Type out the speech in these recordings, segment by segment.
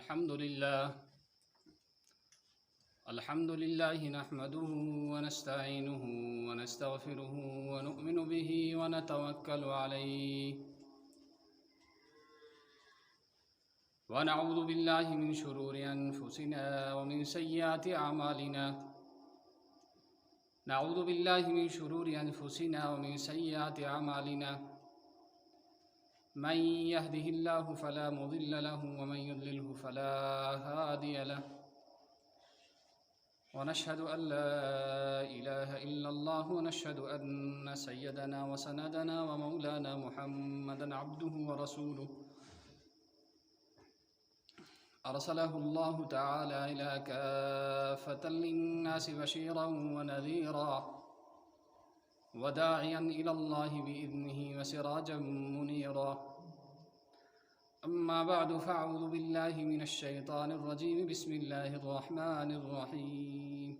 الحمد لله نحمده ونستعينه ونستغفره ونؤمن به ونتوكل عليه ونعوذ بالله من شرور أنفسنا ومن سيئات أعمالنا نعوذ بالله من شرور أنفسنا ومن سيئات أعمالنا من يهده الله فلا مضل له ومن يضلله فلا هادي له ونشهد أن لا إله إلا الله ونشهد أن سيدنا وسندنا ومولانا محمدا عبده ورسوله أرسله الله تعالى إلى كافة للناس بشيرا ونذيرا وداعيا إلى الله بإذنه وسراجا منيرا أما بعد فأعوذ بالله من الشيطان الرجيم بسم الله الرحمن الرحيم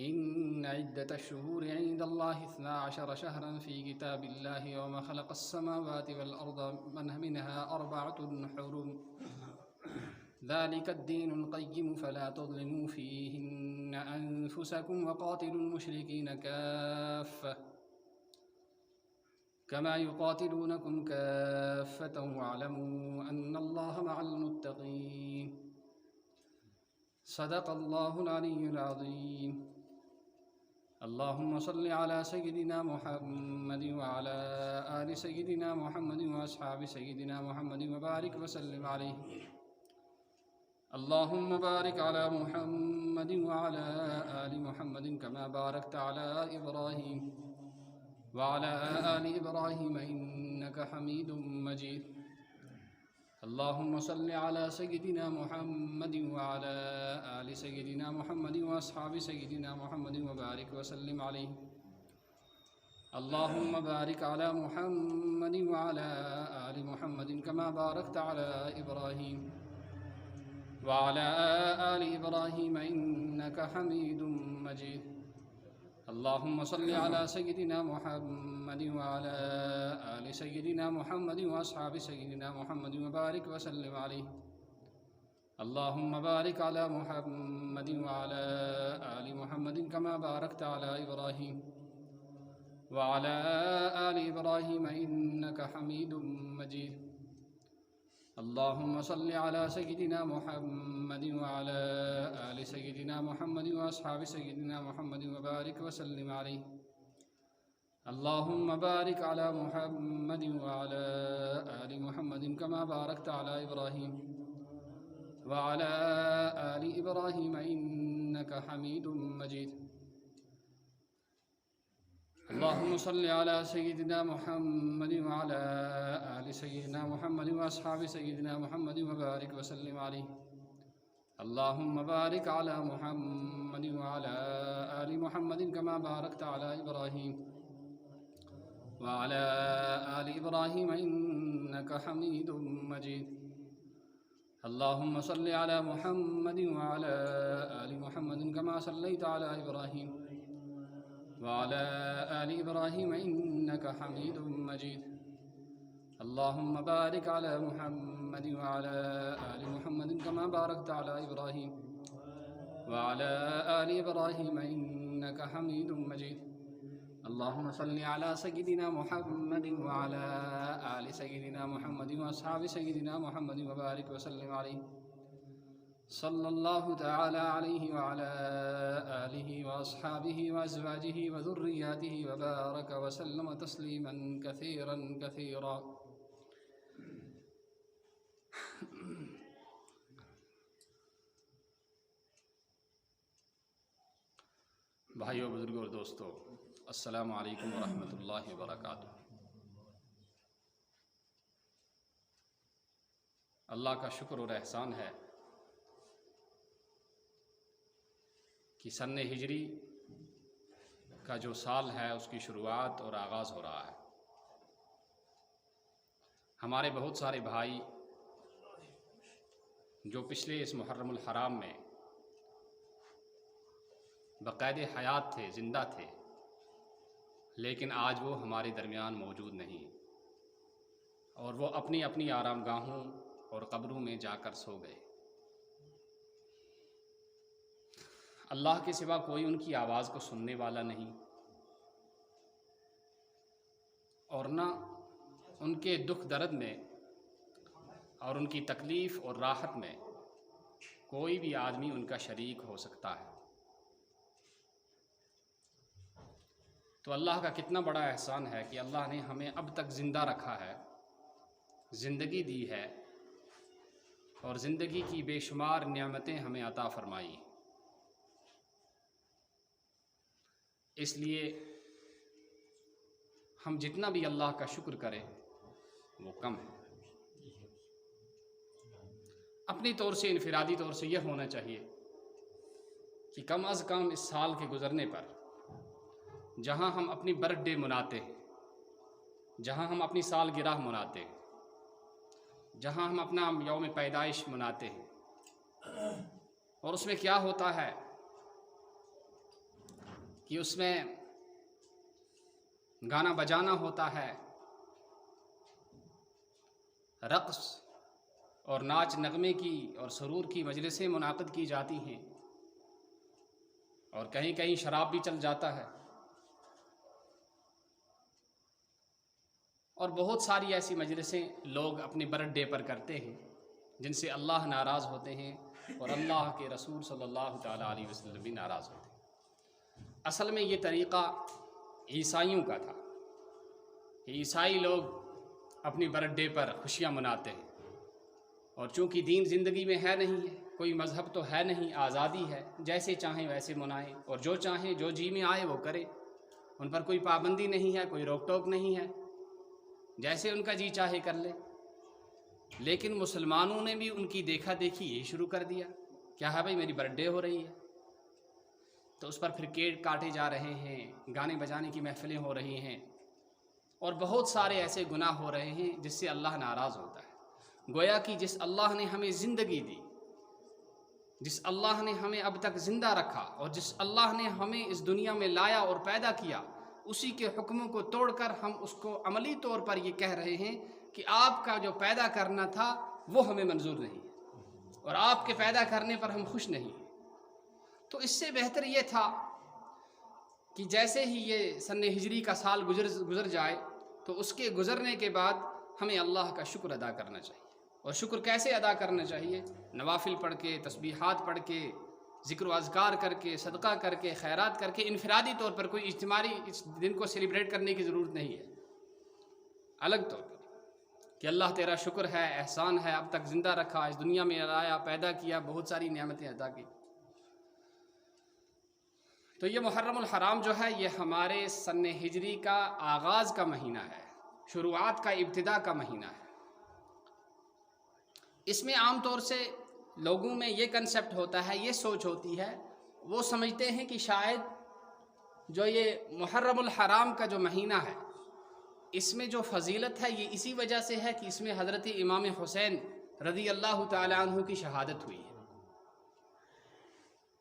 إن عدة الشهور عند الله 12 شهرا في كتاب الله يوم خلق السماوات والأرض منها 4 حرم ذلك الدين القيم فلا تظلموا فيهن أنفسكم وقاتلوا المشركين كافة كما يقاتلونكم كافة واعلموا أن الله مع المتقين صدق الله العلي العظيم اللهم صل على سيدنا محمد وعلى آل سيدنا محمد وأصحاب سيدنا محمد وبارك وسلم عليه اللهم بارك على محمد وعلى آل محمد كما باركت على إبراهيم وعلى آل إبراهيم إنك حميد مجيد اللهم صل على سيدنا محمد وعلى آل سيدنا محمد وأصحاب سيدنا محمد وبارك وسلم عليه اللهم بارك على محمد وعلى آل محمد كما باركت على إبراهيم وعلى آل إبراهيم إنك حميد مجيد اللهم صل على سيدنا محمد وعلى آل سيدنا محمد وأصحاب سيدنا محمد وبارك وسلم عليه اللهم بارك على محمد وعلى آل محمد كما باركت على إبراهيم وعلى آل إبراهيم إنك حميد مجيد اللهم صل على سيدنا محمد وعلى آل سيدنا محمد وأصحاب سيدنا محمد وبارك وسلم عليه اللهم بارك على محمد وعلى آل محمد كما باركت على إبراهيم وعلى آل إبراهيم إنك حميد مجيد اللهم صل على سيدنا محمد وعلى آل سيدنا محمد وأصحاب سيدنا محمد وبارك وسلم عليه اللهم بارك على محمد وعلى آل محمد كما باركت على إبراهيم وعلى آل إبراهيم إنك حميد مجيد اللهم صل على محمد وعلى آل محمد كما صليت على إبراهيم وعلى آل إبراهيم إنك حميد مجيد اللهم بارك على محمد وعلى آل محمد كما باركت على إبراهيم وعلى آل إبراهيم إنك حميد مجيد اللهم صل على سيدنا محمد وعلى آل سيدنا محمد وأصحاب سيدنا محمد وبارك وسلم عليه صلى الله تعالى عليه وعلى آله وأصحابه وأزواجه وذرياته وبارك وسلم تسليما كثيرا كثيرا بھائیو، بزرگوں اور دوستو، السلام علیکم ورحمۃ اللہ وبرکاتہ۔ اللہ کا شکر اور احسان ہے کہ سن ہجری کا جو سال ہے اس کی شروعات اور آغاز ہو رہا ہے۔ ہمارے بہت سارے بھائی جو پچھلے اس محرم الحرام میں بقید حیات تھے، زندہ تھے، لیکن آج وہ ہمارے درمیان موجود نہیں۔ اور وہ اپنی اپنی آرام گاہوں اور قبروں میں جا کر سو گئے۔ اللہ کے سوا کوئی ان کی آواز کو سننے والا نہیں، اور نہ ان کے دکھ درد میں اور ان کی تکلیف اور راحت میں کوئی بھی آدمی ان کا شریک ہو سکتا ہے۔ تو اللہ کا کتنا بڑا احسان ہے کہ اللہ نے ہمیں اب تک زندہ رکھا ہے، زندگی دی ہے، اور زندگی کی بے شمار نعمتیں ہمیں عطا فرمائی۔ اس لیے ہم جتنا بھی اللہ کا شکر کریں وہ کم ہے۔ اپنی طور سے انفرادی طور سے یہ ہونا چاہیے کہ کم از کم اس سال کے گزرنے پر جہاں ہم اپنی برتھ ڈے مناتے ہیں، جہاں ہم اپنی سالگرہ مناتے ہیں، جہاں ہم اپنا یوم پیدائش مناتے ہیں، اور اس میں کیا ہوتا ہے کہ اس میں گانا بجانا ہوتا ہے، رقص اور ناچ نغمے کی اور سرور کی مجلسیں منعقد کی جاتی ہیں، اور کہیں کہیں شراب بھی چل جاتا ہے، اور بہت ساری ایسی مجلسیں لوگ اپنے برتھ ڈے پر کرتے ہیں جن سے اللہ ناراض ہوتے ہیں اور اللہ کے رسول صلی اللہ تعالیٰ علیہ وسلم بھی ناراض ہوتے ہیں۔ اصل میں یہ طریقہ عیسائیوں کا تھا کہ عیسائی لوگ اپنی برتھ ڈے پر خوشیاں مناتے ہیں، اور چونکہ دین زندگی میں ہے نہیں ہے، کوئی مذہب تو ہے نہیں، آزادی ہے، جیسے چاہیں ویسے منائیں، اور جو چاہیں جو جی میں آئے وہ کرے، ان پر کوئی پابندی نہیں ہے، کوئی روک ٹوک نہیں ہے، جیسے ان کا جی چاہے کر لے۔ لیکن مسلمانوں نے بھی ان کی دیکھا دیکھی یہ شروع کر دیا، کیا ہے بھائی میری برتھ ڈے ہو رہی ہے تو اس پر پھر کیک کاٹے جا رہے ہیں، گانے بجانے کی محفلیں ہو رہی ہیں، اور بہت سارے ایسے گناہ ہو رہے ہیں جس سے اللہ ناراض ہوتا ہے۔ گویا کہ جس اللہ نے ہمیں زندگی دی، جس اللہ نے ہمیں اب تک زندہ رکھا، اور جس اللہ نے ہمیں اس دنیا میں لایا اور پیدا کیا، اسی کے حکموں کو توڑ کر ہم اس کو عملی طور پر یہ کہہ رہے ہیں کہ آپ کا جو پیدا کرنا تھا وہ ہمیں منظور نہیں، اور آپ کے پیدا کرنے پر ہم خوش نہیں۔ تو اس سے بہتر یہ تھا کہ جیسے ہی یہ سن ہجری کا سال گزر جائے تو اس کے گزرنے کے بعد ہمیں اللہ کا شکر ادا کرنا چاہیے۔ اور شکر کیسے ادا کرنا چاہیے؟ نوافل پڑھ کے، تسبیحات پڑھ کے، ذکر و اذکار کر کے، صدقہ کر کے، خیرات کر کے، انفرادی طور پر کوئی اجتماعی اس دن کو سیلیبریٹ کرنے کی ضرورت نہیں ہے، الگ طور پر کہ اللہ تیرا شکر ہے، احسان ہے، اب تک زندہ رکھا، اس دنیا میں لایا، پیدا کیا، بہت ساری نعمتیں عطا کی۔ تو یہ محرم الحرام جو ہے یہ ہمارے سن ہجری کا آغاز کا مہینہ ہے، شروعات کا، ابتدا کا مہینہ ہے۔ اس میں عام طور سے لوگوں میں یہ کنسیپٹ ہوتا ہے، یہ سوچ ہوتی ہے، وہ سمجھتے ہیں کہ شاید جو یہ محرم الحرام کا جو مہینہ ہے اس میں جو فضیلت ہے یہ اسی وجہ سے ہے کہ اس میں حضرت امام حسین رضی اللہ تعالیٰ عنہ کی شہادت ہوئی ہے۔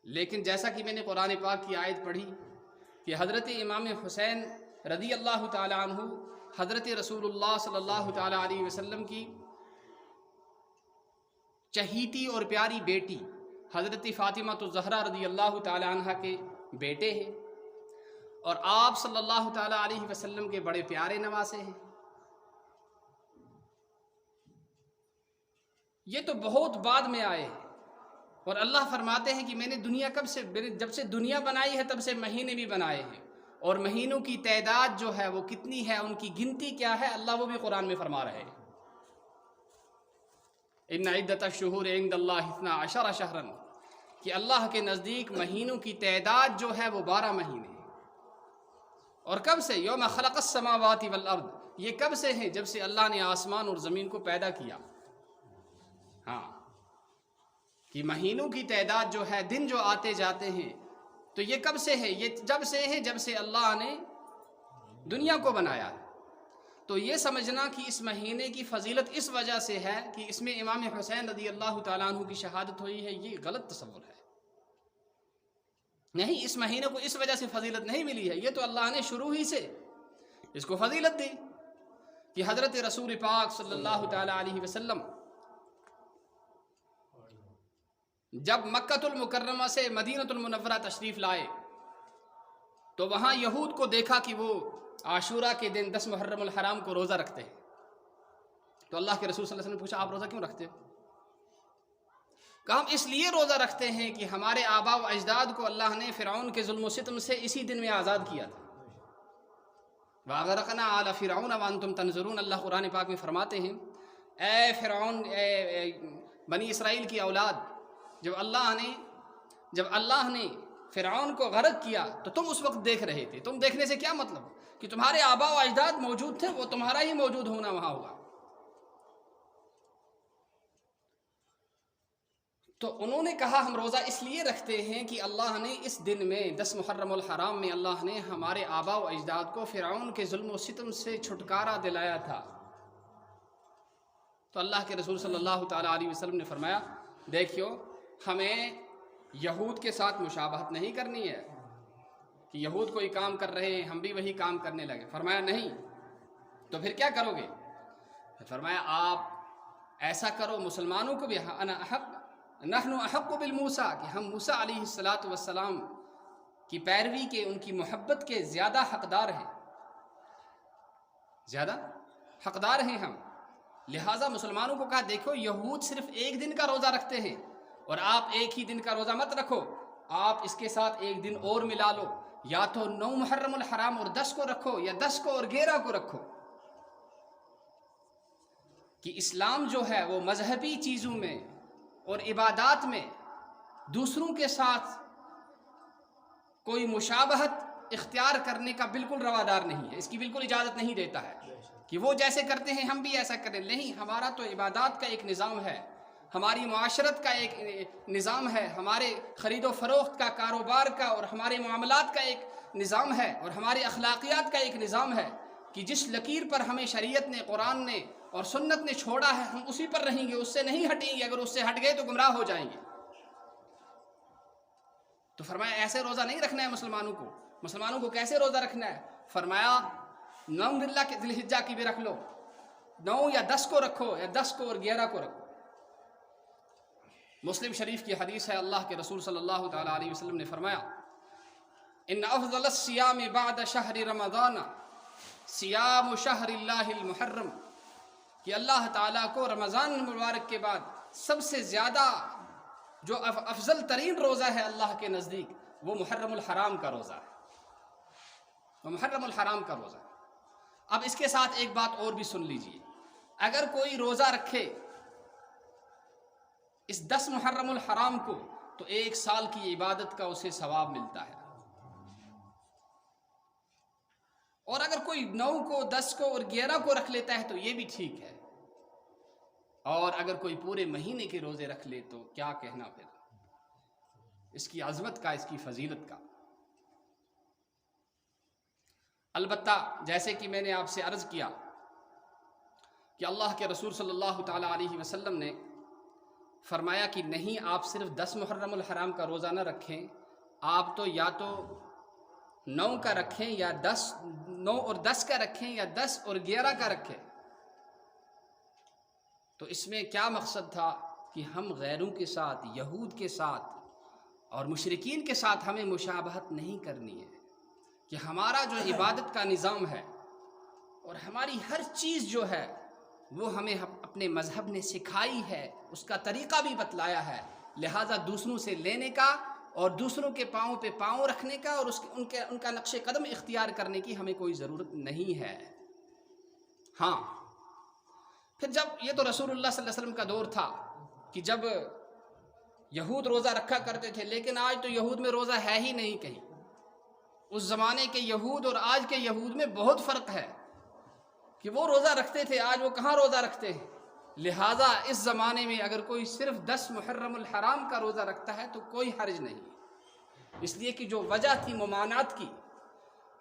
لیکن جیسا کہ میں نے قرآن پاک کی آیت پڑھی کہ حضرت امام حسین رضی اللہ تعالیٰ عنہ حضرت رسول اللہ صلی اللہ تعالیٰ علیہ وسلم کی چہیتی اور پیاری بیٹی حضرت فاطمہ الزہرا رضی اللہ تعالیٰ عنہ کے بیٹے ہیں، اور آپ صلی اللہ تعالیٰ علیہ وسلم کے بڑے پیارے نواسے ہیں۔ یہ تو بہت بعد میں آئے ہیں، اور اللہ فرماتے ہیں کہ میں نے جب سے دنیا بنائی ہے تب سے مہینے بھی بنائے ہیں، اور مہینوں کی تعداد جو ہے وہ کتنی ہے، ان کی گنتی کیا ہے، اللہ وہ بھی قرآن میں فرما رہے ہیں۔ ان عدۃ الشہور عند اللہ 12 شہرا، کہ اللہ کے نزدیک مہینوں کی تعداد جو ہے وہ 12 مہینے ہیں۔ اور کب سے؟ یوم خلق السماوات والارض، یہ کب سے ہیں؟ جب سے اللہ نے آسمان اور زمین کو پیدا کیا۔ ہاں، کہ مہینوں کی تعداد جو ہے، دن جو آتے جاتے ہیں، تو یہ کب سے ہے؟ یہ جب سے ہے جب سے اللہ نے دنیا کو بنایا ہے۔ تو یہ سمجھنا کہ اس مہینے کی فضیلت اس وجہ سے ہے کہ اس میں امام حسین رضی اللہ تعالیٰ عنہ کی شہادت ہوئی ہے، یہ غلط تصور ہے۔ نہیں، اس مہینے کو اس وجہ سے فضیلت نہیں ملی ہے، یہ تو اللہ نے شروع ہی سے اس کو فضیلت دی، کہ حضرت رسول پاک صلی اللہ تعالی علیہ وسلم جب مکۃ المکرمہ سے مدینۃ المنورہ تشریف لائے تو وہاں یہود کو دیکھا کہ وہ عاشورہ کے دن 10 محرم الحرام کو روزہ رکھتے ہیں. تو اللہ کے رسول صلی اللہ علیہ وسلم نے پوچھا آپ روزہ کیوں رکھتے ہو؟ کہا ہم اس لیے روزہ رکھتے ہیں کہ ہمارے آباء و اجداد کو اللہ نے فرعون کے ظلم و ستم سے اسی دن میں آزاد کیا تھا. وَأَغْرَقْنَا آلَ فِرْعَوْنَ وَأَنْتُمْ تَنْظُرُونَ. اللہ قرآن پاک میں فرماتے ہیں اے فرعون، اے بنی اسرائیل کی اولاد، جب اللہ نے فرعون کو غرق کیا تو تم اس وقت دیکھ رہے تھے. تم دیکھنے سے کیا مطلب؟ کہ تمہارے آباء و اجداد موجود تھے، وہ تمہارا ہی موجود ہونا وہاں ہوا. تو انہوں نے کہا ہم روزہ اس لیے رکھتے ہیں کہ اللہ نے اس دن میں 10 محرم الحرام میں اللہ نے ہمارے آباء و اجداد کو فرعون کے ظلم و ستم سے چھٹکارا دلایا تھا. تو اللہ کے رسول صلی اللہ تعالی علیہ وسلم نے فرمایا دیکھیو، ہمیں یہود کے ساتھ مشابہت نہیں کرنی ہے کہ یہود کوئی کام کر رہے ہیں ہم بھی وہی کام کرنے لگے. فرمایا نہیں. تو پھر کیا کرو گے؟ فرمایا آپ ایسا کرو، مسلمانوں کو بھی نحن احق بالموسیٰ، کہ ہم موسیٰ علیہ السلام کی پیروی کے، ان کی محبت کے زیادہ حقدار ہیں، زیادہ حقدار ہیں ہم. لہٰذا مسلمانوں کو کہا دیکھو یہود صرف ایک دن کا روزہ رکھتے ہیں اور آپ ایک ہی دن کا روزہ مت رکھو، آپ اس کے ساتھ ایک دن اور ملا لو، یا تو 9 محرم الحرام اور 10 کو رکھو یا 10 کو اور 11 کو رکھو. کہ اسلام جو ہے وہ مذہبی چیزوں میں اور عبادات میں دوسروں کے ساتھ کوئی مشابہت اختیار کرنے کا بالکل روادار نہیں ہے، اس کی بالکل اجازت نہیں دیتا ہے کہ وہ جیسے کرتے ہیں ہم بھی ایسا کریں. نہیں، ہمارا تو عبادات کا ایک نظام ہے، ہماری معاشرت کا ایک نظام ہے، ہمارے خرید و فروخت کا، کاروبار کا اور ہمارے معاملات کا ایک نظام ہے، اور ہمارے اخلاقیات کا ایک نظام ہے کہ جس لکیر پر ہمیں شریعت نے، قرآن نے اور سنت نے چھوڑا ہے ہم اسی پر رہیں گے، اس سے نہیں ہٹیں گے. اگر اس سے ہٹ گئے تو گمراہ ہو جائیں گے. تو فرمایا ایسے روزہ نہیں رکھنا ہے مسلمانوں کو کیسے روزہ رکھنا ہے؟ فرمایا 9 ذی الحجہ کی بھی رکھ لو، 9 یا 10 کو رکھو یا 10 کو اور 11 کو رکھو. مسلم شریف کی حدیث ہے، اللہ کے رسول صلی اللہ تعالی علیہ وسلم نے فرمایا ان افضل الصیام بعد شہر رمضان صیام شہر اللہ المحرم، کہ اللہ تعالیٰ کو رمضان مبارک کے بعد سب سے زیادہ جو افضل ترین روزہ ہے اللہ کے نزدیک وہ محرم الحرام کا روزہ ہے، وہ محرم الحرام کا روزہ ہے. اب اس کے ساتھ ایک بات اور بھی سن لیجئے، اگر کوئی روزہ رکھے اس 10 محرم الحرام کو تو 1 سال کی عبادت کا اسے ثواب ملتا ہے. اور اگر کوئی 9 کو 10 کو اور 11 کو رکھ لیتا ہے تو یہ بھی ٹھیک ہے. اور اگر کوئی پورے مہینے کے روزے رکھ لے تو کیا کہنا پھر اس کی عظمت کا، اس کی فضیلت کا. البتہ جیسے کہ میں نے آپ سے عرض کیا کہ اللہ کے رسول صلی اللہ تعالی علیہ وسلم نے فرمایا کہ نہیں، آپ صرف 10 محرم الحرام کا روزہ نہ رکھیں، آپ تو یا تو 9 کا رکھیں یا 9 اور 10 کا رکھیں یا 10 اور 11 کا رکھیں. تو اس میں کیا مقصد تھا کہ ہم غیروں کے ساتھ، یہود کے ساتھ اور مشرکین کے ساتھ ہمیں مشابہت نہیں کرنی ہے، کہ ہمارا جو عبادت کا نظام ہے اور ہماری ہر چیز جو ہے وہ ہمیں اپنے مذہب نے سکھائی ہے، اس کا طریقہ بھی بتلایا ہے. لہٰذا دوسروں سے لینے کا اور دوسروں کے پاؤں پہ پاؤں رکھنے کا اور ان کا نقش قدم اختیار کرنے کی ہمیں کوئی ضرورت نہیں ہے. ہاں، پھر جب یہ تو رسول اللہ صلی اللہ علیہ وسلم کا دور تھا کہ جب یہود روزہ رکھا کرتے تھے، لیکن آج تو یہود میں روزہ ہے ہی نہیں کہیں. اس زمانے کے یہود اور آج کے یہود میں بہت فرق ہے کہ وہ روزہ رکھتے تھے، آج وہ کہاں روزہ رکھتے ہیں. لہٰذا اس زمانے میں اگر کوئی صرف 10 محرم الحرام کا روزہ رکھتا ہے تو کوئی حرج نہیں، اس لیے کہ جو وجہ تھی ممانعت کی،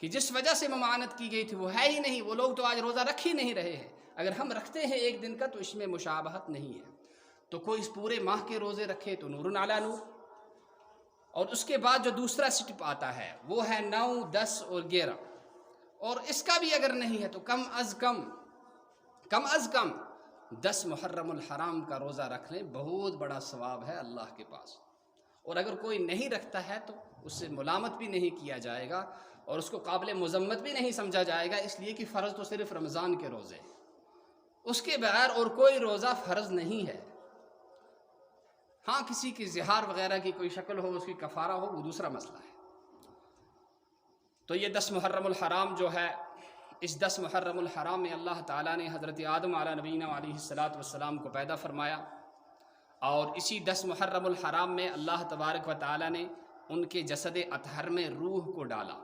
کہ جس وجہ سے ممانعت کی گئی تھی وہ ہے ہی نہیں. وہ لوگ تو آج روزہ رکھ ہی نہیں رہے ہیں. اگر ہم رکھتے ہیں ایک دن کا تو اس میں مشابہت نہیں ہے. تو کوئی اس پورے ماہ کے روزے رکھے تو نور علی نور، اور اس کے بعد جو دوسرا سٹپ آتا ہے وہ ہے 9، 10 اور 11، اور اس کا بھی اگر نہیں ہے تو کم از کم کم از کم 10 محرم الحرام کا روزہ رکھ لیں، بہت بڑا ثواب ہے اللہ کے پاس. اور اگر کوئی نہیں رکھتا ہے تو اس سے ملامت بھی نہیں کیا جائے گا اور اس کو قابل مذمت بھی نہیں سمجھا جائے گا، اس لیے کہ فرض تو صرف رمضان کے روزے ہیں، اس کے بغیر اور کوئی روزہ فرض نہیں ہے. ہاں کسی کی زہار وغیرہ کی کوئی شکل ہو، اس کی کفارہ ہو، وہ دوسرا مسئلہ ہے. تو یہ 10 محرم الحرام جو ہے، اس 10 محرم الحرام میں اللہ تعالیٰ نے حضرت آدم علیہ نبینا علیہ السلام کو پیدا فرمایا، اور اسی 10 محرم الحرام میں اللہ تبارک و تعالیٰ نے ان کے جسد اطہر میں روح کو ڈالا.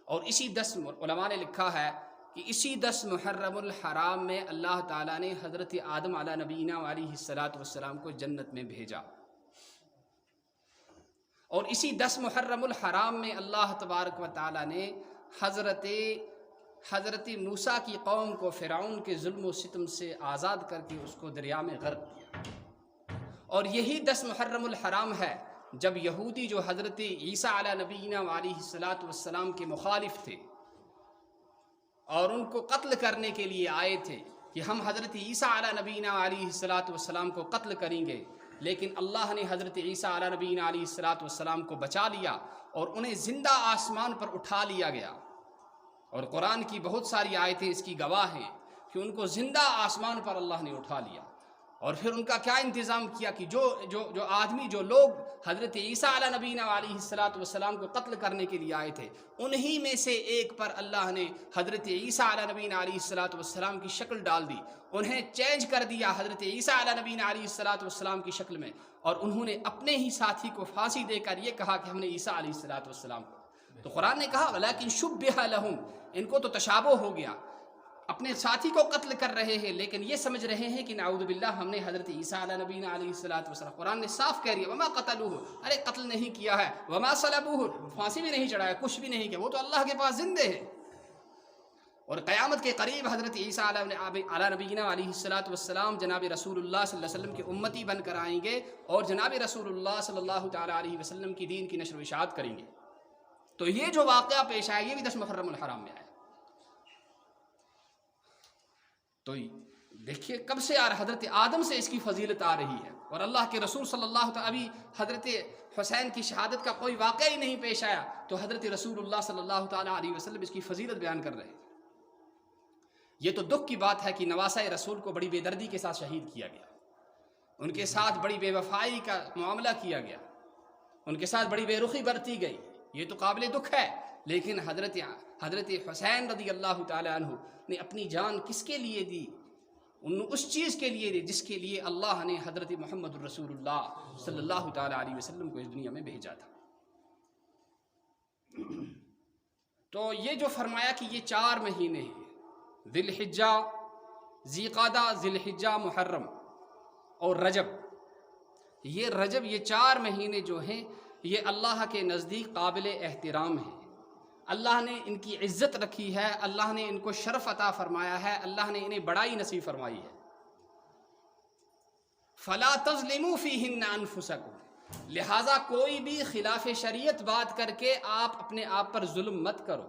اور اسی 10 علماء نے لکھا ہے کہ اسی 10 محرم الحرام میں اللہ تعالیٰ نے حضرت آدم علیہ نبینا علیہ السلام کو جنت میں بھیجا. اور اسی 10 محرم الحرام میں اللہ تبارک و تعالیٰ نے حضرت موسیٰ کی قوم کو فرعون کے ظلم و ستم سے آزاد کر کے اس کو دریا میں غرق کیا. اور یہی 10 محرم الحرام ہے جب یہودی جو حضرت عیسیٰ علیہ نبینا علیہ السلام کے مخالف تھے اور ان کو قتل کرنے کے لیے آئے تھے کہ ہم حضرت عیسیٰ علیہ نبینا علیہ السلام کو قتل کریں گے، لیکن اللہ نے حضرت عیسیٰ علیہ نبینا علیہ السلام کو بچا لیا اور انہیں زندہ آسمان پر اٹھا لیا گیا. اور قرآن کی بہت ساری آیتیں اس کی گواہ ہیں کہ ان کو زندہ آسمان پر اللہ نے اٹھا لیا. اور پھر ان کا کیا انتظام کیا کہ جو لوگ حضرت عیسیٰ علیہ نبینا علیہ السلام کو قتل کرنے کے لیے آئے تھے، انہی میں سے ایک پر اللہ نے حضرت عیسیٰ علیہ نبینا علیہ السلام کی شکل ڈال دی، انہیں چینج کر دیا حضرت عیسیٰ علیہ نبینا علیہ السلام کی شکل میں، اور انہوں نے اپنے ہی ساتھی کو پھانسی دے کر یہ کہا کہ ہم نے عیسیٰ علیہ السلام کو. تو قرآن نے کہا ولیکن شبہ لہم، ان کو تو تشابہ ہو گیا، اپنے ساتھی کو قتل کر رہے ہیں لیکن یہ سمجھ رہے ہیں کہ نعوذ باللہ ہم نے حضرت عیسیٰ علیہ نبینا علیہ السلام. قرآن نے صاف کہہ دیا وما قتلوہ، ارے قتل نہیں کیا ہے، وما صلبوہ، پھانسی بھی نہیں چڑھایا، کچھ بھی نہیں کیا، وہ تو اللہ کے پاس زندے ہیں. اور قیامت کے قریب حضرت عیسیٰ علیہ نبینا علیہ السلام جناب رسول اللہ صلی اللہ علیہ وسلم کے امتی بن کر آئیں گے اور جناب رسول اللہ صلی اللہ تعالیٰ علیہ وسلم کی دین کی نشر و اشاعت کریں گے. تو یہ جو واقعہ پیش آیا یہ بھی 10 محرم الحرام میں آیا. تو دیکھیے کب سے حضرت آدم سے اس کی فضیلت آ رہی ہے، اور اللہ کے رسول صلی اللہ تعالیٰ ابھی حضرت حسین کی شہادت کا کوئی واقعہ ہی نہیں پیش آیا تو حضرت رسول اللہ صلی اللہ تعالیٰ علیہ وسلم اس کی فضیلت بیان کر رہے ہیں. یہ تو دکھ کی بات ہے کہ نواسہ رسول کو بڑی بے دردی کے ساتھ شہید کیا گیا، ان کے ساتھ بڑی بے وفائی کا معاملہ کیا گیا، ان کے ساتھ بڑی بے رخی برتی گئی، یہ تو قابل دکھ ہے. لیکن حضرت حسین رضی اللہ تعالیٰ عنہ نے اپنی جان کس کے لیے دی؟ اس چیز کے لیے دی جس کے لیے اللہ نے حضرت محمد الرسول اللہ صلی اللہ تعالیٰ علیہ وسلم کو اس دنیا میں بھیجا تھا. تو یہ جو فرمایا کہ یہ 4 مہینے ہیں، ذی الحجہ، ذی قعدہ، ذی الحجہ، محرم اور رجب. یہ 4 مہینے جو ہیں یہ اللہ کے نزدیک قابل احترام ہیں. اللہ نے ان کی عزت رکھی ہے، اللہ نے ان کو شرف عطا فرمایا ہے، اللہ نے انہیں بڑائی نصیب فرمائی ہے. فلا تظلموا فیہن انفسکم، لہٰذا کوئی بھی خلاف شریعت بات کر کے آپ اپنے آپ پر ظلم مت کرو.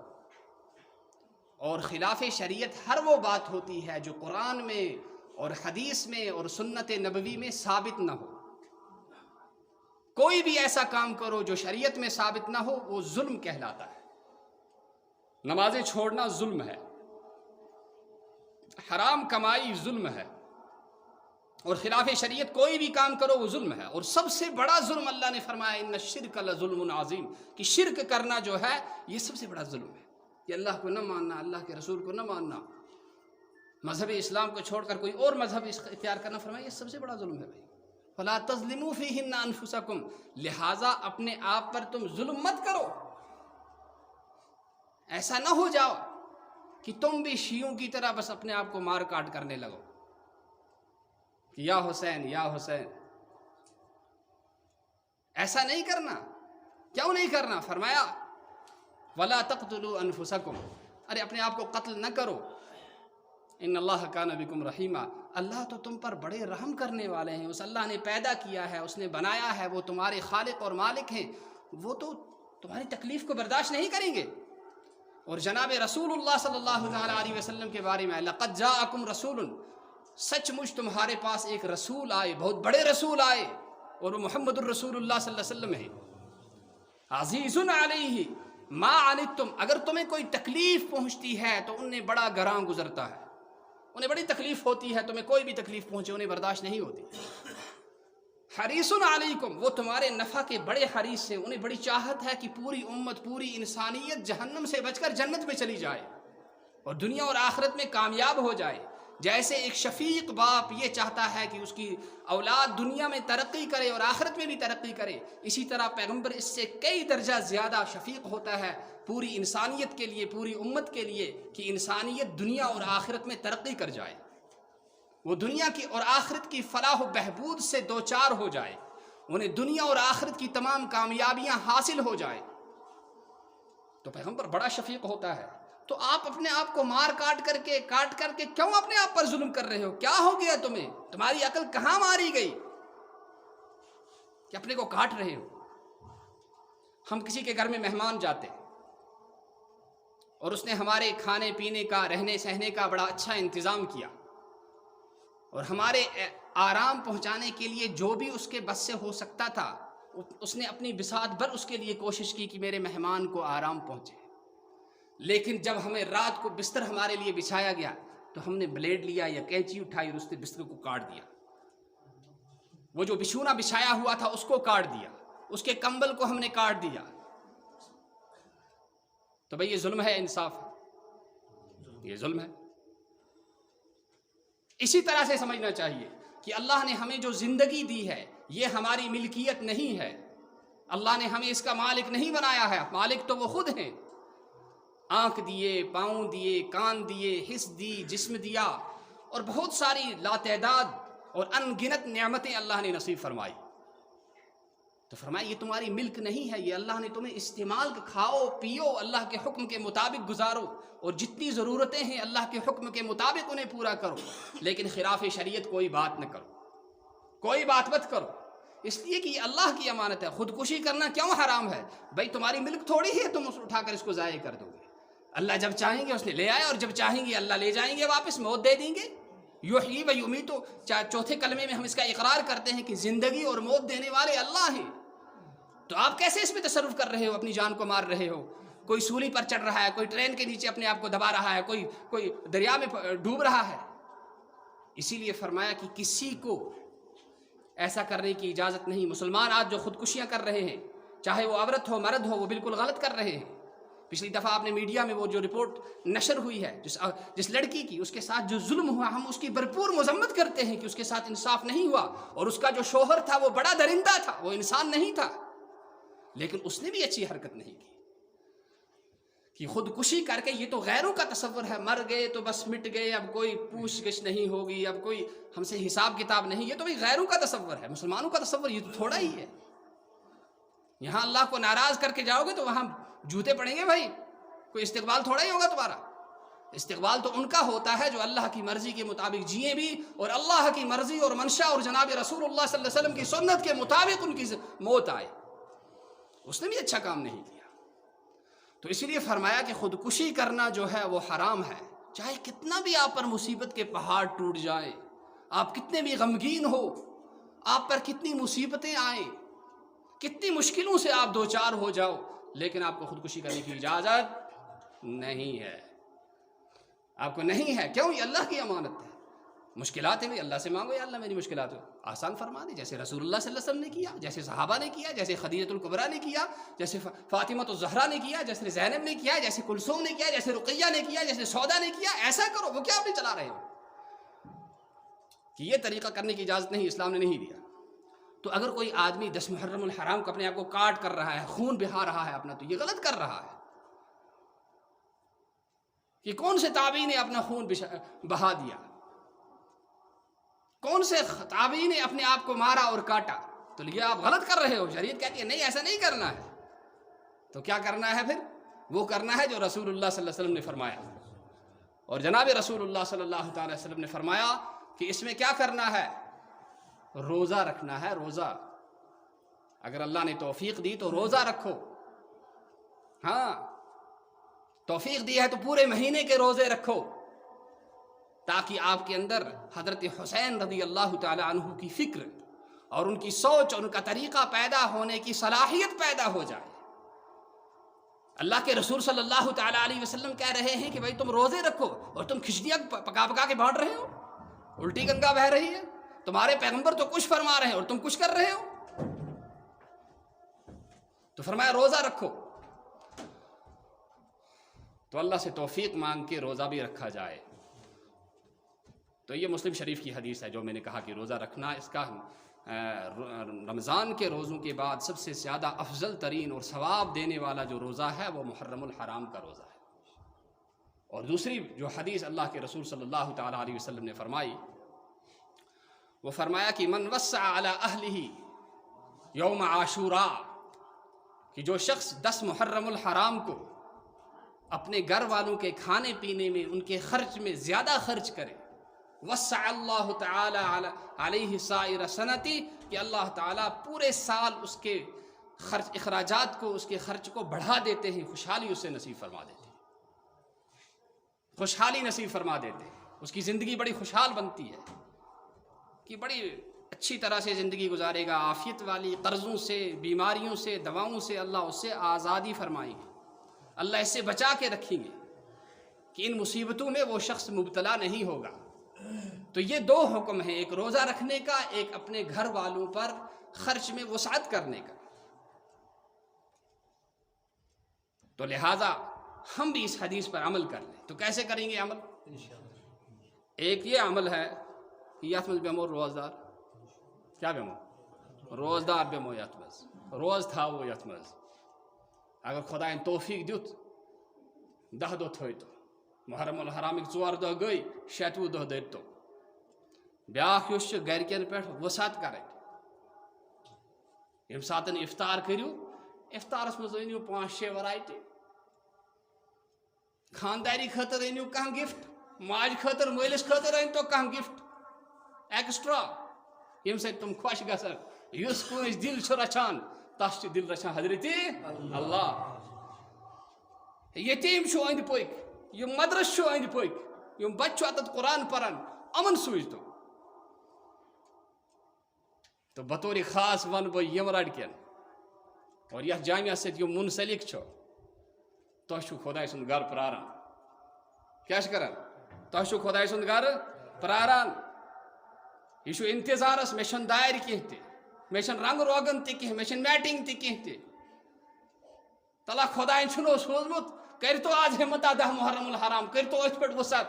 اور خلاف شریعت ہر وہ بات ہوتی ہے جو قرآن میں اور حدیث میں اور سنت نبوی میں ثابت نہ ہو. کوئی بھی ایسا کام کرو جو شریعت میں ثابت نہ ہو وہ ظلم کہلاتا ہے. نمازیں چھوڑنا ظلم ہے، حرام کمائی ظلم ہے، اور خلاف شریعت کوئی بھی کام کرو وہ ظلم ہے. اور سب سے بڑا ظلم اللہ نے فرمایا ان الشرک لظلم عظیم، کہ شرک کرنا جو ہے یہ سب سے بڑا ظلم ہے. کہ اللہ کو نہ ماننا، اللہ کے رسول کو نہ ماننا، مذہب اسلام کو چھوڑ کر کوئی اور مذہب اختیار کرنا، فرمایا یہ سب سے بڑا ظلم ہے. بھائی فلا تظلموا فیہن انفسکم، لہٰذا اپنے آپ پر تم ظلم مت کرو. ایسا نہ ہو جاؤ کہ تم بھی شیعوں کی طرح بس اپنے آپ کو مار کاٹ کرنے لگو کہ یا حسین یا حسین. ایسا نہیں کرنا. کیوں نہیں کرنا؟ فرمایا ولا تقتلوا انفسکم، ارے اپنے آپ کو قتل نہ کرو. ان اللہ کان بکم رحیما، اللہ تو تم پر بڑے رحم کرنے والے ہیں. اس اللہ نے پیدا کیا ہے، اس نے بنایا ہے، وہ تمہارے خالق اور مالک ہیں، وہ تو تمہاری تکلیف کو برداشت نہیں کریں گے. اور جناب رسول اللہ صلی اللہ علیہ وسلم کے بارے میں لقد جاءکم رسول، سچ مچ تمہارے پاس ایک رسول آئے، بہت بڑے رسول آئے، اور وہ محمد الرسول اللہ صلی اللہ علیہ وسلم ہے۔ عزیز علیہ ما عنتم، اگر تمہیں کوئی تکلیف پہنچتی ہے تو انہیں بڑا گراں گزرتا ہے، انہیں بڑی تکلیف ہوتی ہے، تمہیں کوئی بھی تکلیف پہنچے انہیں برداشت نہیں ہوتی۔ حریص علیکم، وہ تمہارے نفع کے بڑے حریص ہیں، انہیں بڑی چاہت ہے کہ پوری امت، پوری انسانیت جہنم سے بچ کر جنت میں چلی جائے اور دنیا اور آخرت میں کامیاب ہو جائے۔ جیسے ایک شفیق باپ یہ چاہتا ہے کہ اس کی اولاد دنیا میں ترقی کرے اور آخرت میں بھی ترقی کرے، اسی طرح پیغمبر اس سے کئی درجہ زیادہ شفیق ہوتا ہے پوری انسانیت کے لیے، پوری امت کے لیے، کہ انسانیت دنیا اور آخرت میں ترقی کر جائے، وہ دنیا کی اور آخرت کی فلاح و بہبود سے دوچار ہو جائے، انہیں دنیا اور آخرت کی تمام کامیابیاں حاصل ہو جائے۔ تو پیغمبر بڑا شفیق ہوتا ہے۔ تو آپ اپنے آپ کو مار کاٹ کر کے کیوں اپنے آپ پر ظلم کر رہے ہو؟ کیا ہو گیا تمہیں؟ تمہاری عقل کہاں ماری گئی کہ اپنے کو کاٹ رہے ہو؟ ہم کسی کے گھر میں مہمان جاتے اور اس نے ہمارے کھانے پینے کا، رہنے سہنے کا بڑا اچھا انتظام کیا، اور ہمارے آرام پہنچانے کے لیے جو بھی اس کے بس سے ہو سکتا تھا اس نے اپنی بساط بھر اس کے لیے کوشش کی کہ میرے مہمان کو آرام پہنچے۔ لیکن جب ہمیں رات کو بستر ہمارے لیے بچھایا گیا تو ہم نے بلیڈ لیا یا کینچی اٹھائی اور اس نے بستر کو کاٹ دیا، وہ جو بچھونا بچھایا ہوا تھا اس کو کاٹ دیا، اس کے کمبل کو ہم نے کاٹ دیا۔ تو بھئی یہ ظلم ہے، انصاف ہے؟ یہ ظلم ہے۔ اسی طرح سے سمجھنا چاہیے کہ اللہ نے ہمیں جو زندگی دی ہے یہ ہماری ملکیت نہیں ہے، اللہ نے ہمیں اس کا مالک نہیں بنایا ہے، مالک تو وہ خود ہیں۔ آنکھ دیے، پاؤں دیے، کان دیے، حس دی، جسم دیا، اور بہت ساری لاتعداد اور ان گنت نعمتیں اللہ نے نصیب فرمائی۔ تو فرمایا یہ تمہاری ملک نہیں ہے، یہ اللہ نے تمہیں استعمال، کھاؤ پیو، اللہ کے حکم کے مطابق گزارو، اور جتنی ضرورتیں ہیں اللہ کے حکم کے مطابق انہیں پورا کرو، لیکن خلاف شریعت کوئی بات نہ کرو، کوئی بات مت کرو، اس لیے کہ یہ اللہ کی امانت ہے۔ خودکشی کرنا کیوں حرام ہے؟ بھائی تمہاری ملک تھوڑی ہے تم اٹھا کر اس کو ضائع کر دو گے۔ اللہ جب چاہیں گے اس نے لے آئے، اور جب چاہیں گے اللہ لے جائیں گے واپس، موت دے دیں گے۔ یحیی و یمیت، چوتھے کلمے میں ہم اس کا اقرار کرتے ہیں کہ زندگی اور موت دینے والے اللہ ہیں۔ تو آپ کیسے اس میں تصرف کر رہے ہو، اپنی جان کو مار رہے ہو؟ کوئی سولی پر چڑھ رہا ہے، کوئی ٹرین کے نیچے اپنے آپ کو دبا رہا ہے، کوئی دریا میں ڈوب رہا ہے۔ اسی لیے فرمایا کہ کسی کو ایسا کرنے کی اجازت نہیں۔ مسلمان آج جو خودکشیاں کر رہے ہیں، چاہے وہ عورت ہو مرد ہو، وہ بالکل غلط کر رہے ہیں۔ پچھلی دفعہ آپ نے میڈیا میں وہ جو رپورٹ نشر ہوئی ہے جس لڑکی کی، اس کے ساتھ جو ظلم ہوا، ہم اس کی بھرپور مذمت کرتے ہیں کہ اس کے ساتھ انصاف نہیں ہوا، اور اس کا جو شوہر تھا وہ بڑا درندہ تھا، وہ انسان نہیں تھا، لیکن اس نے بھی اچھی حرکت نہیں کی کہ خودکشی کر کے، یہ تو غیروں کا تصور ہے، مر گئے تو بس مٹ گئے، اب کوئی پوچھ گچھ نہیں ہوگی، اب کوئی ہم سے حساب کتاب نہیں، یہ تو بھی غیروں کا تصور ہے۔ مسلمانوں کا تصور یہ تو تھوڑا ہی ہے۔ یہاں اللہ کو ناراض کر کے جاؤ گے تو وہاں جوتے پڑیں گے بھائی، کوئی استقبال تھوڑا ہی ہوگا تمہارا۔ استقبال تو ان کا ہوتا ہے جو اللہ کی مرضی کے مطابق جیے بھی، اور اللہ کی مرضی اور منشا اور جناب رسول اللہ صلی اللہ علیہ وسلم کی سنت کے مطابق ان کی موت آئے۔ اس نے بھی اچھا کام نہیں کیا، تو اسی لیے فرمایا کہ خودکشی کرنا جو ہے وہ حرام ہے۔ چاہے کتنا بھی آپ پر مصیبت کے پہاڑ ٹوٹ جائیں، آپ کتنے بھی غمگین ہو، آپ پر کتنی مصیبتیں آئیں، کتنی مشکلوں سے آپ دوچار ہو جاؤ، لیکن آپ کو خودکشی کرنے کی اجازت نہیں ہے، آپ کو نہیں ہے۔ کیوں؟ یہ اللہ کی امانت ہے۔ مشکلات ہیں، اللہ سے مانگو، یا اللہ میری مشکلات آسان فرما دے، جیسے رسول اللہ صلی اللہ علیہ وسلم نے کیا، جیسے صحابہ نے کیا، جیسے خدیجہ الکبریٰ نے کیا، جیسے فاطمہ الزہرا نے کیا، جیسے زینب نے کیا، جیسے کلثوم نے کیا، جیسے رقیہ نے کیا، جیسے سودا نے کیا، ایسا کرو۔ وہ کیا آپ نے چلا رہے ہو کہ یہ طریقہ کرنے کی اجازت نہیں، اسلام نے نہیں دیا۔ تو اگر کوئی آدمی 10 محرم الحرام کو اپنے آپ کو کاٹ کر رہا ہے، خون بہا رہا ہے اپنا، تو یہ غلط کر رہا ہے۔ کہ کون سے تابعی نے اپنا خون بہا دیا؟ کون سے تابعی نے اپنے آپ کو مارا اور کاٹا؟ تو یہ آپ غلط کر رہے ہو۔ شریعت کہتی ہے نہیں، ایسا نہیں کرنا ہے۔ تو کیا کرنا ہے پھر؟ وہ کرنا ہے جو رسول اللہ صلی اللہ علیہ وسلم نے فرمایا، اور جناب رسول اللہ صلی اللہ تعالی وسلم نے فرمایا کہ اس میں کیا کرنا ہے؟ روزہ رکھنا ہے۔ روزہ اگر اللہ نے توفیق دی تو روزہ رکھو۔ ہاں، توفیق دی ہے تو پورے مہینے کے روزے رکھو تاکہ آپ کے اندر حضرت حسین رضی اللہ تعالی عنہ کی فکر اور ان کی سوچ اور ان کا طریقہ پیدا ہونے کی صلاحیت پیدا ہو جائے۔ اللہ کے رسول صلی اللہ تعالی علیہ وسلم کہہ رہے ہیں کہ بھائی تم روزے رکھو اور تم کھچڑیاں پکا پکا کے بانٹ رہے ہو، الٹی گنگا بہہ رہی ہے، تمہارے پیغمبر تو کچھ فرما رہے ہیں اور تم کچھ کر رہے ہو۔ تو فرمایا روزہ رکھو، تو اللہ سے توفیق مانگ کے روزہ بھی رکھا جائے۔ تو یہ مسلم شریف کی حدیث ہے جو میں نے کہا کہ روزہ رکھنا، اس کا رمضان کے روزوں کے بعد سب سے زیادہ افضل ترین اور ثواب دینے والا جو روزہ ہے وہ محرم الحرام کا روزہ ہے۔ اور دوسری جو حدیث اللہ کے رسول صلی اللہ تعالیٰ علیہ وسلم نے فرمائی، وہ فرمایا کہ من وسع علی اہلہ یوم عاشوراء، کہ جو شخص 10 محرم الحرام کو اپنے گھر والوں کے کھانے پینے میں، ان کے خرچ میں زیادہ خرچ کرے، وسع اللہ تعالی علیہ سائر سنتی، کہ اللہ تعالیٰ پورے سال اس کے خرچ اخراجات کو، اس کے خرچ کو بڑھا دیتے ہیں، خوشحالی اسے نصیب فرما دیتے ہیں، خوشحالی نصیب فرما دیتے ہیں، اس کی زندگی بڑی خوشحال بنتی ہے کہ بڑی اچھی طرح سے زندگی گزارے گا، عافیت والی، قرضوں سے، بیماریوں سے، دواؤں سے اللہ اس سے آزادی فرمائیں گے، اللہ اس سے بچا کے رکھیں گے کہ ان مصیبتوں میں وہ شخص مبتلا نہیں ہوگا۔ تو یہ 2 حکم ہیں، ایک روزہ رکھنے کا، ایک اپنے گھر والوں پر خرچ میں وسعت کرنے کا۔ تو لہٰذا ہم بھی اس حدیث پر عمل کر لیں۔ تو کیسے کریں گے عمل؟ ایک یہ عمل ہے کہ یتمز بیمو روزدار، کیا بیمو؟ روزدار بیمو یتمز، روز تھاو یتمز۔ اگر خدایَن توفیق دیت 10 دۄہ تھٲیتو، محرم الحرامٕکۍ 4 دۄہ گٔے، 7وٕ دۄہ دٔرتو۔ بیٛاکھ یُس چھُ گَرِکٮ۪ن پٮ۪ٹھ وسعت کَرٕنۍ، ییٚمہِ ساتہٕ اِفطار کٔرِو، اِفطارَس منٛز أنِو 5-6 ویرایٹی، خانداری خٲطرٕ أنِو کانٛہہ گِفٹ، ماجہِ خٲطرٕ مٲلِس خٲطرٕ أنۍتو کانٛہہ گِفٹ ایکسٹرا، ییٚمہِ سۭتۍ تِم خۄش گژھن۔ یُس کٲنٛسہِ دِل چھُ رچھان تَس چھُ دِل رچھان حضرتِ اللہ۔ یتیٖم چھُ أنٛدۍ پٔکۍ، یِم مدرس چھُ أنٛدۍ پٔکۍ، یِم بچہٕ چھُ اَتَتھ قرآن پران، یِمن سوٗزتو۔ تو بطور خاص ون بہٕ یِم لڑکٮ۪ن اور یتھ جامعہ سۭتۍ یِم منسلک چھُ، تۄہہِ چھُو خۄداے سُنٛد گرٕ پراران۔ کیٛاہ چھِ کران؟ تۄہہِ چھُو خۄداے سُنٛد گرٕ پراران۔ یہِ چھُ انتظارس، مےٚ چھُنہٕ دارِ کینٛہہ تہِ، مےٚ چھنہٕ رنٛگ روگن تہِ کینٛہہ، مےٚ چھنہٕ میٹنگ تہِ کینٛہہ تہِ۔ تلا خۄدایَن چھُنو سوٗزمُت، کٔرۍتو آز ہمتا 10 محرم الحرام، کٔرۍتو أتھۍ پٮ۪ٹھ وسعت۔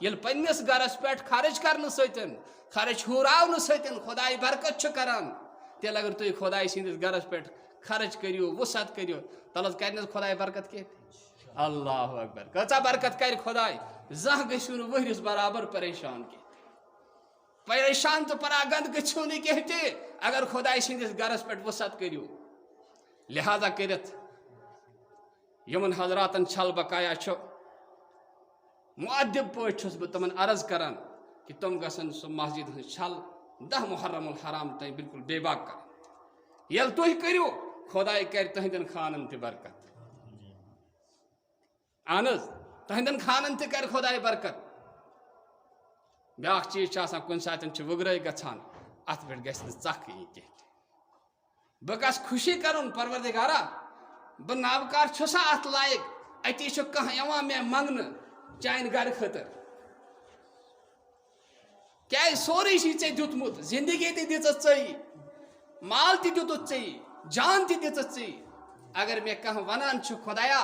ییٚلہِ پننِس گرس پٮ۪ٹھ خرچ کرنہٕ سۭتۍ، خرچ ہُراونہٕ سۭتۍ خۄداے برکت چھُ کران، تیٚلہِ اگر تُہۍ خۄداے سٕنٛدِس گرس پٮ۪ٹھ خرچ کٔرِو، وسعت کٔرِو، تل حظ کرِ نہٕ خۄداے برکت کینٛہہ؟ اللہ اکبر، کۭژاہ برکت کرِ خۄداے۔ زانٛہہ گٔژھِو نہٕ ؤہرِس برابر پریشان کینٛہہ، پریشان تہٕ پراگنٛد گٔژھِو نہٕ کینٛہہ تہِ اگر خۄداے سٕنٛدِس گرس پٮ۪ٹھ وسعت کٔرِو۔ لہذا کٔرِتھ یِمن حضراتن چھل بقایا چھُ، مؤدب پٲٹھۍ چھُس بہٕ تِمن عرض کران کہ تِم گژھن سُہ مسجد ہٕنٛز چھل 10 محرم الحرام تام بالکل بے باک کرٕنۍ۔ ییٚلہِ تُہۍ کٔرِو، خۄداے کرِ تُہنٛدٮ۪ن خانن تہِ برکت۔ اہن حظ، تُہنٛدٮ۪ن خانن تہِ کرِ خۄداے برکت۔ بیٛاکھ چیٖز چھُ آسان، کُنہِ ساتہٕ چھِ وٕگرٲے گژھان، اَتھ پٮ۪ٹھ گژھِ نہٕ ژکھ یِنۍ کینٛہہ تہِ۔ بہٕ گژھٕ خوشی کرُن، پروردگارا بہٕ ناوکار چھُسا اَتھ لایق، اَتی چھُ کانٛہہ یِوان مےٚ منٛگنہٕ چانہِ گرٕ خٲطرٕ، کیٛازِ سورُے چھُے ژےٚ دیُتمُت، زندگی تہِ دِژٕتھ ژےٚ، مال تہِ دیُتُتھ ژےٚ، جان تہِ دِژٕتھ ژےٚ۔ اگر مےٚ کانٛہہ ونان چھُ خۄدایا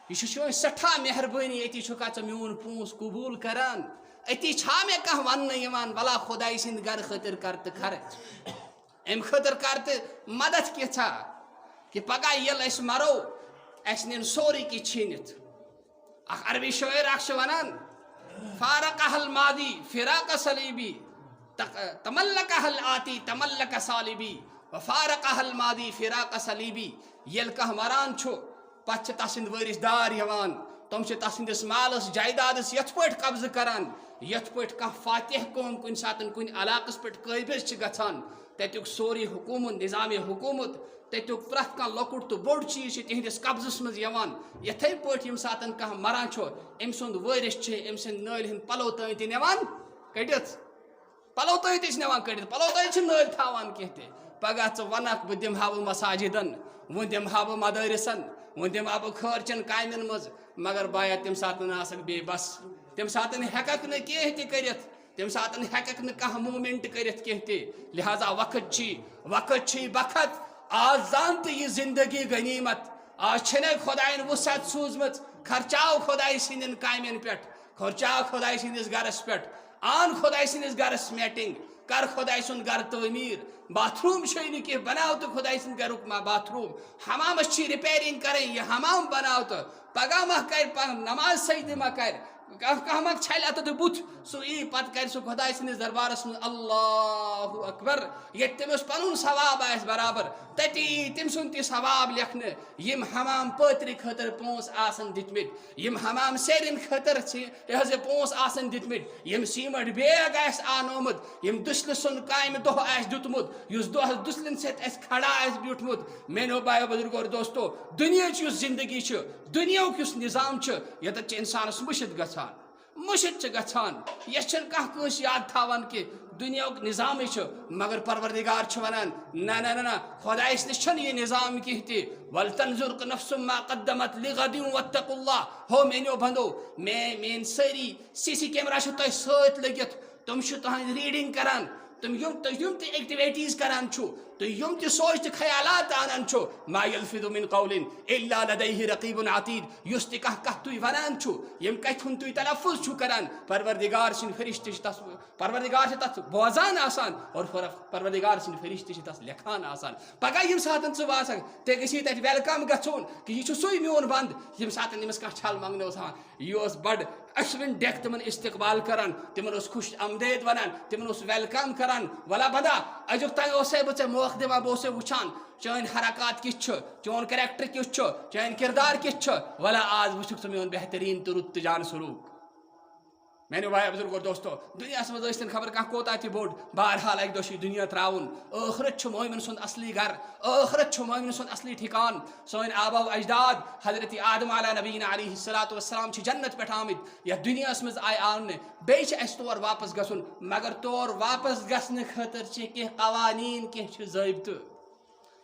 یہِ چھُ چٲنۍ سٮ۪ٹھاہ مہربٲنی، أتی چھُکھا ژٕ میون پونٛسہٕ قبوٗل کران، أتی چھا مےٚ کانٛہہ وننہٕ یِوان ولا خۄداے سٕنٛدِ گرٕ خٲطرٕ کر تہٕ خرچ، اَمہِ خٲطرٕ کر تہٕ مدد کینٛژھا کہ پگاہ ییٚلہِ أسۍ مرو اَسہِ نِن سورُے کینٛہہ چھیٖنِتھ۔ اکھ عربی شٲعر اکھ چھُ ونان، فارقہ الماضی فراق صلیبی، تملکہ الآتی تملک صالبی، وفارقہ الماضی فراق صلیبی۔ ییٚلہِ کانٛہہ مران چھُ پتہٕ چھِ تس سٕنٛدۍ وٲرِث دار یِوان، تم تسندس مالس جائیدادس یت پٹ قبضہ کران یت پٹ فاتح قوم کن سات کن علاقس پہ قابض گھان تتیک سوری حکومت نظام حکومت تتیک پریت کھانا لکٹ تو بوڑ چیز تہندس قبضس مز یتھے پٹ یم سات مران ام سند وارث ام سند نال ہند پلو تین نوان کڑت پلو تین نوان کڑت پلو تین نال تھاوان کی پگہ ونک بہ دمہا بہ مساجدن وہ دمہا بہ مدارسن وہ دمہا بہ خرچن کامن مز مگر بایا تم سات بے بس تم سات ہیکک نہ کی تہ کرت تم سات ہیکک نہ کھانا مومنٹ کرت کی تہ لہذا وقت بخت آج زانت یہ زندگی غنیمت آج چھنے خدائن وسعت سوزمت خرچاو خدائی سندن کامین پہ خرچاو خدائی سندس گرس پہ آن خدائی سندس گرس میٹنگ کر خدائی سند گر تعمیر باتھ روم چھ کی بناو تو خدائی سند گرک باتھ روم حمامس چھ ریپیرنگ کریں یہ حمام بناو تو پگہ مہ کر نماز سجدہ مہ کر کھانا چھل اتھ بت سہ ای پتہ کر سہ خدائی سندس دربارس من اللہ اکبر یہ تمس پن ثواب آس برابر تتی تم سن تہ ثواب لکھنے یم حمام پتر خاطر پونس آسن دتمت یم حمام سیرن خاطر یہ پونس آسن دتمت یم سیمٹ بیگ آس آنومت یم دسل سن کامہ دہ آس دیتمت اس دہ دسلن ست اس کھڑا آس بیٹھمت میانو بھائیو بزرگو اور دوستو دنیا چھ زندگی دنیا کس نظام یت انسانس مشت گھان یہ کنس یاد تھاوان کہ دنیا نظام مگر پروردگار ونان نہ خدائس نش یہ نظام کی تہ ولتنظر نفس ما قدمت لغد واتقوا اللہ ہو میانو بندو مین ساری سی سی کیمرہ تہ ست لگت تم تہذ ریڈنگ کران تم یم تہ ایکٹیویٹیز کران تو یم تہ سوچ تہ خیالات آنان ما یلفظ من قول الا لدیہ رقیب عتید اس تہ کت تھی ونان یم کت ہند تھی تلفظ کران پروردگار سن فرشتہ تس پروردگار تس بوزان آسان اور پروردگار سن فرشتہ تس لکھان آسان پگہ یم سات باسان تے گژھی تت ویلکم گھن کہ یہ سوئی میون بند یم سات امس کھانا چھل منگنے یہ بڑ اشون ڈیک تمن استقبال کران تمن خوش آمدید ونان تمن ویلکم کران ولا بدا ازیک تین بہ موقع دان بہ وچان چین حرکات کس چون کریکٹر کس چین کردار کس ولا آج وچک میون بہترین تو رت جان سلوک میانو بھائی بزرگ اور دوستو دنیا مزن خبر کوتا تہ بوڑ بہرحال اک دہ دنیا تراؤن ٲخرت مومن سند اصلی گھر ٲخرت مومن سند اصلی ٹھکان سن آبا و اجداد حضرت آدم علیہ نبینا علیہ الصلوۃ والسلام جنت پہ آمت یتھ دنیا مز آئے آننے بیٚیہِ چھُ تور واپس گژھُن مگر تور واپس گژھنہٕ خٲطرٕ چھِ کینٛہہ قوانین کینٛہہ چھِ ضٲبطہٕ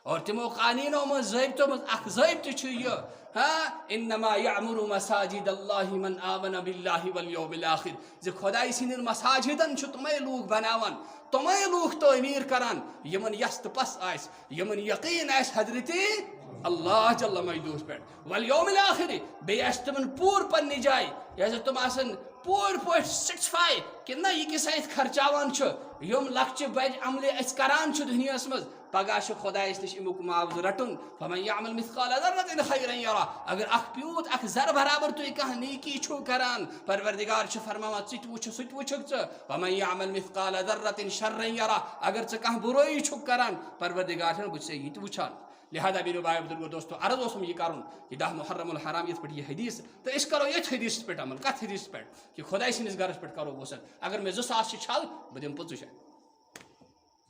اور تمو قانینو من ضابطو من اخ ضابطہ یہ انما یعمر مساجد اللہ من آمن باللہ والیوم الاخر زِ خدائی سندن مساجدن تمے لوگ بناوان تمے لوگ تعمیر کران یمن یس تو پس آس یمن یقین آس حضرت اللہ جل مجدوس پہ والیوم الاخر بیٚیہِ آسہِ تمن پوٗرٕ پننہِ جایہِ ییٚلہِ تم آسن پوٗرٕ پٲٹھۍ سیٹسفائی کہ نہ یہ کس خرچاوان یم لکچہ بج عملہ اس کران دنیا مز پگہ خدائس نش امیک معاوضہ رٹن فمن یعمل مثقال ذرة خیرا یرا اگر اخ پیوت اخ ذر برابر تھی کھانا نیکی چھو کران پروردگار فرماوان ژٕ تہِ وچھ سُہ تہِ وچھکھ ومن یعمل مثقال ذرة شرا یرا اگر ژٕ کانٛہہ برٲیی چھُکھ کران پروردگار چھُ بہٕ چھُسے یہِ تہِ وچھان لہذا میرے بھائی بزرگو دوستو عرض اوسم یہ کرن کہ دہ محرم الحرام یت پہ یہ حدیث تو اس کرو یہ حدیث پہ عمل کت حدیث پہ کہ خدائی سندس گرس پہ کرو وسعت اگر میں 2,000 چھل بہ دم 25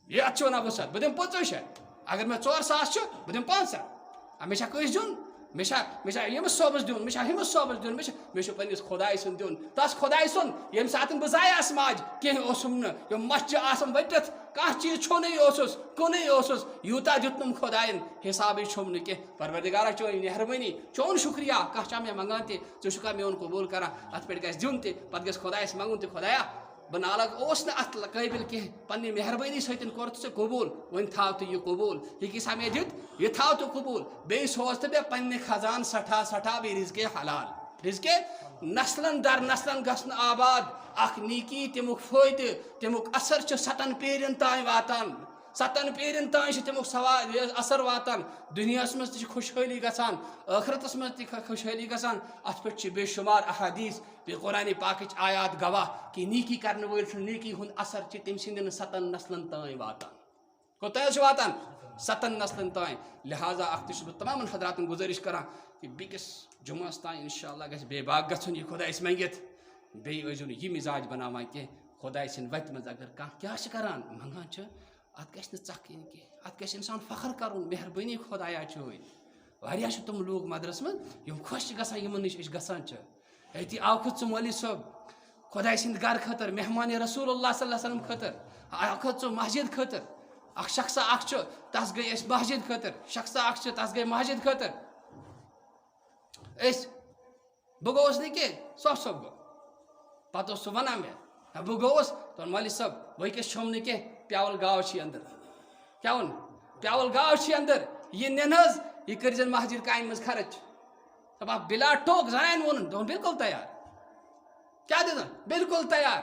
یہ ات ونان وسعت بہ دم 25 اگر میں 4,000 بہ دم 500 مے کس دن مے یمس صوبس دن مے ہمس صوبس دن مے پنس خدائی سن دن تس خدائی سن یم سات بہ زایاس ماج کم نا مچہ آسم وٹت کھانا چیز چھونے کنے یوتا دتنم خدائن حسابی چھم نا کی پروردگارا چون مہربانی چون شکریہ کھانا مے منگان تہ ژٕ میون قبول کران ات پہ گھس دن تہ پتہ گھس خدائس منگن تہ خدایا بہ نالگ ات قابل کی پنہ مہربانی ستن کور ژے قبول ون تھاو تو یہ قبول یہ کسا مے دت یہ تھاو تو قبول بی سوز تو بے پنہ خزان سٹھا بی رزق حلال رزق نسلن در نسلن گھن آباد اخ نیکی تمیک فائدہ تمیک اثر 7 پیرین تان واتان 7 پیرین تان تمیک اثر واتان دنیا مز تہ خوشحالی گژھان ٲخرتس مز تہ خوشحالی گژھان ات پہ بے شمار احادیث بے قرآن پاکچ آیات گواہ کہ نیکی کرنے ول نیکی ہند اثر تم سندن 7 نسلن تان واتان کوتاہ واتان 7 نسلن تائیں. لہذا اختش بہ تمام حضراتن گزارش کران کہ بیکس جمعس تائیں انشاءاللہ گژھِ بے باغ گژھُن یہ خۄدایس منگِتھ. بیٚیہِ ٲسۍزیو نہٕ یہِ مِزاج بناوان کینٛہہ خۄداے سٕنٛدِ وَتہِ منٛز اگر کانٛہہ کیٛاہ چھِ کران منگان چھِ اَتھ گژھِ نہٕ ژکھ یِنۍ کینٛہہ اَتھ گژھِ اِنسان فخر کَرُن مہربٲنی خۄدایا چٲنۍ. واریاہ چھِ تِم لوٗکھ مدرس منٛز یِم خۄش چھِ گژھان یِمن نِش أسۍ گژھان چھِ. أتی آوکھُت ژٕ مولوی صٲب خۄداے سٕنٛدِ گرٕ خٲطرٕ مہمان رسول اللہ صلی اللہ علیہ وسلم خٲطرٕ آوکھُت ژٕ مسجد خٲطرٕ. اکھ شخصا اکھ چھُ تس گٔے أسۍ مسجد خٲطرٕ شخصا اکھ چھُ تس گٔے مسجد خٲطرٕ. أسۍ بہٕ گوٚوُس نہٕ کینٛہہ صوب گوٚو پتہٕ اوس سُہ ونان مےٚ بہٕ گوٚوُس دوٚپُن مولوی صٲب وٕنکٮ۪س چھوٚم نہٕ کینٛہہ پیٛاوُل گاو چھِ اندر. کیٛاہ ووٚن پیٛاوُل گاو چھِ اندر یہِ نِن حظ یہِ کٔرۍزٮ۪ن مسجد کامہِ منٛز خرٕچ. دپان بلا ٹوک زنانہِ ووٚنُن دوٚپُن بالکل تیار. کیٛاہ دِژٕن بالکل تیار.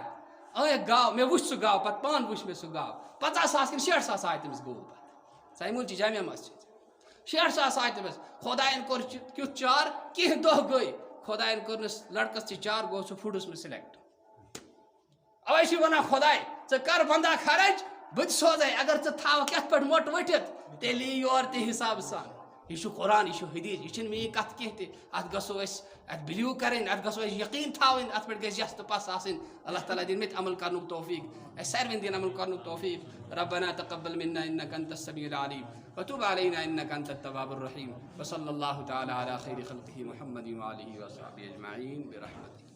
أنِکھ گاو مےٚ وٕچھ سُہ گاو پتہٕ پانہٕ وٕچھ مےٚ سُہ گاو 50,000 کِنہٕ 60,000 آے تٔمِس گوٚو پتہٕ سایموٗل چہِ جامع مسجد 60,000 آے تٔمِس. خۄدایَن کوٚر کیُتھ چار کینٛہہ دۄہ گٔے خۄدایَن کوٚرنَس لڑکس تہِ چار گوٚو سُہ فُڈَس منٛز سِلٮ۪کٹ. اَوَے چھِ وَنان خۄداے ژٕ کر بنٛدا خرٕچ بہٕ تہِ سوزَے اگر ژٕ تھاوکھ یَتھ پٮ۪ٹھ مۄٹ ؤٹِتھ تیٚلہِ یی یورٕ تہِ حِسابہٕ سان. یہ چھُ قرآن یہ چھُ حدیث یہ چھِنہٕ میٛٲنۍ کَتھ کینٛہہ تہِ اَتھ گژھو أسۍ اَتھ بِلیٖو کَرٕنۍ اَتھ گژھو أسۍ یقیٖن تھاوٕنۍ اَتھ پٮ۪ٹھ گژھِ یَس تہٕ پَس آسٕنۍ. اللہ تعالیٰ دِنۍ مےٚ تہِ عمل کَرنُک توفیٖق اَسہِ سارنٕے دِنۍ عمل کَرنُک توفیٖق. ربنا تقبل منا انك انت السميع العليم وتب علينا انك انت التواب الرحيم وصلى الله تعالى على خير خلقه محمد وآله وصحبه اجمعين برحمته.